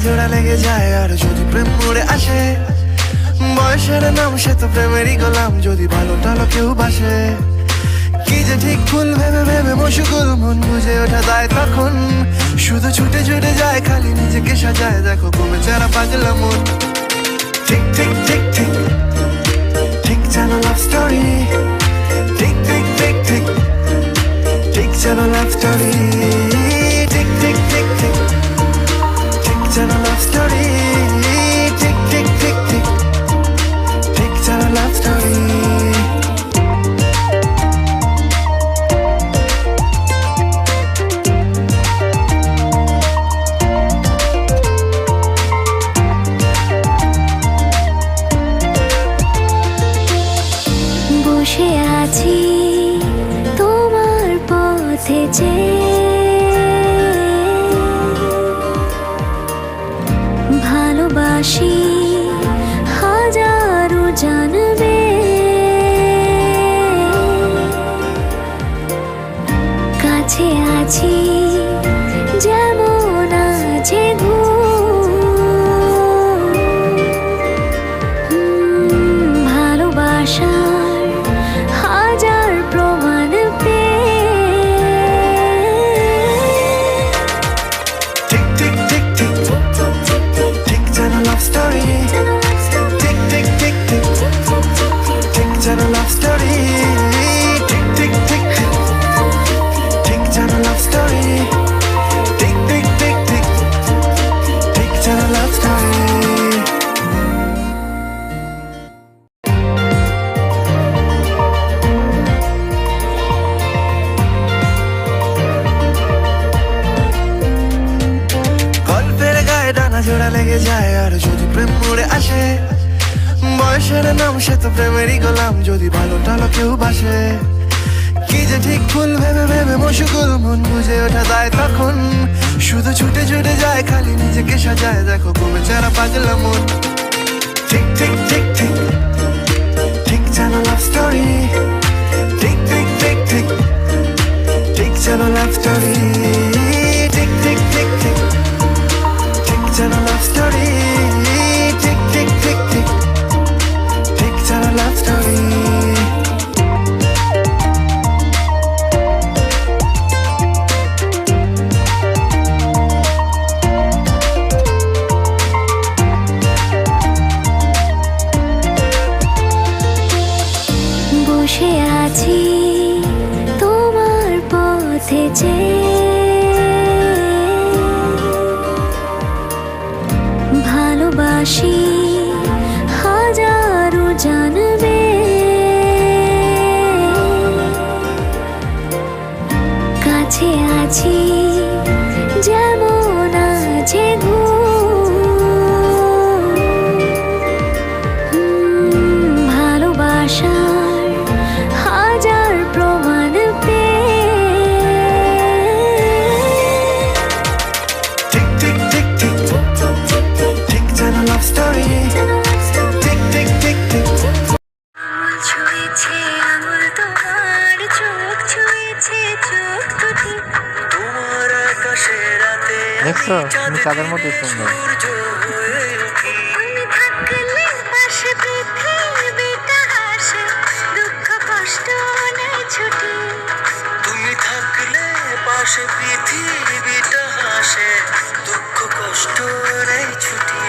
জোড়া লেগে যায় আর যদি প্রেম মরে আসে, বয়সের নাম সে তো প্রেমেরই গোলাম, যদি ভালো টালো কেউ বাসে। কি যে ঠিক ভুল ভেবে ভেবে মশগুল, মন বুঝে ওঠা যায় তখন, শুধু ছুটে ছুটে যায় খালি নিজেকে সাজায়, দেখো কমে যারা পাগলা মন। ঠিক ঠিক ঠিক ঠিক ঠিক যেন লাভ স্টোরি, ঠিক ঠিক ঠিক ঠিক ঠিক যেন লাভ স্টোরি, ঠিক ঠিক ঠিক ঠিক ঠিক যেন লাভ স্টোরি, ঠিক ঠিক ঠিক ঠিক ঠিক যেন লাভ স্টোরি। বসে আছি তোমার পথে যে, ভালোবাসি হাজারো জানবে, কাছে আছি যেমন আছে ভালোবাসার হাজার প্রমাণ ঠিক ঠিক ঠিক ঠিক ঠিক যেন লাভ স্টোরি, ঠিক ঠিক ঠিক ঠিক ঠিক যেন লাভ স্টোরি, ঠিক ঠিক ঠিক ঠিক যেন লাভ স্টোরি, ঠিক ঠিক ঠিক ঠিক ঠিক যেন লাভ স্টোরি। গল্পের গায়ে ডানা জোড়া লেগে যায় আর যদি প্রেম মরে আসে, বয়সের নাম সে তো প্রেমেরই গোলাম, যদি ভালো টালো কেউ বাসে। কি যে ঠিক ভুল ভেবে ভেবে মশগুল, মন বুঝে ওঠা যায় তখন, শুধু ছুটে ছুটে যায় খালি নিজেকে সাজায়, দেখো কমে যারা পাগলা মন। ঠিক ঠিক ঠিক ঠিক ঠিক যেন লাভ স্টোরি, ঠিক ঠিক ঠিক ঠিক ঠিক যেন লাভ স্টোরি, ঠিক ঠিক ঠিক ঠিক ঠিক যেন লাভ স্টোরি, ঠিক ঠিক ঠিক ঠিক ঠিক যেন লাভ স্টোরি। বসে আছি তোমার পথে যে, ভালোবাসি হাজারো জানবে, কাছে আছি যেমন আছে ভালোবাসার হাজার প্রমাণ ঠিক ঠিক ঠিক ঠিক ঠিক যেন লাভ স্টোরি, ঠিক ঠিক ঠিক ঠিক। ছুঁয়েছে আঙুল তোমার, চোখ ছুঁয়েছে চোখ দুটি, তোমার আকাশে রাতে দেখছো তুমি চাঁদের মতো সুন্দর। তুমি থাকলে পাশে পৃথিবীটা হাসে, দুঃখ কষ্ট নেই ছুটি, তুমি থাকলে পাশে পৃথিবীটা হাসে, দুঃখ কষ্ট নেই ছুটি।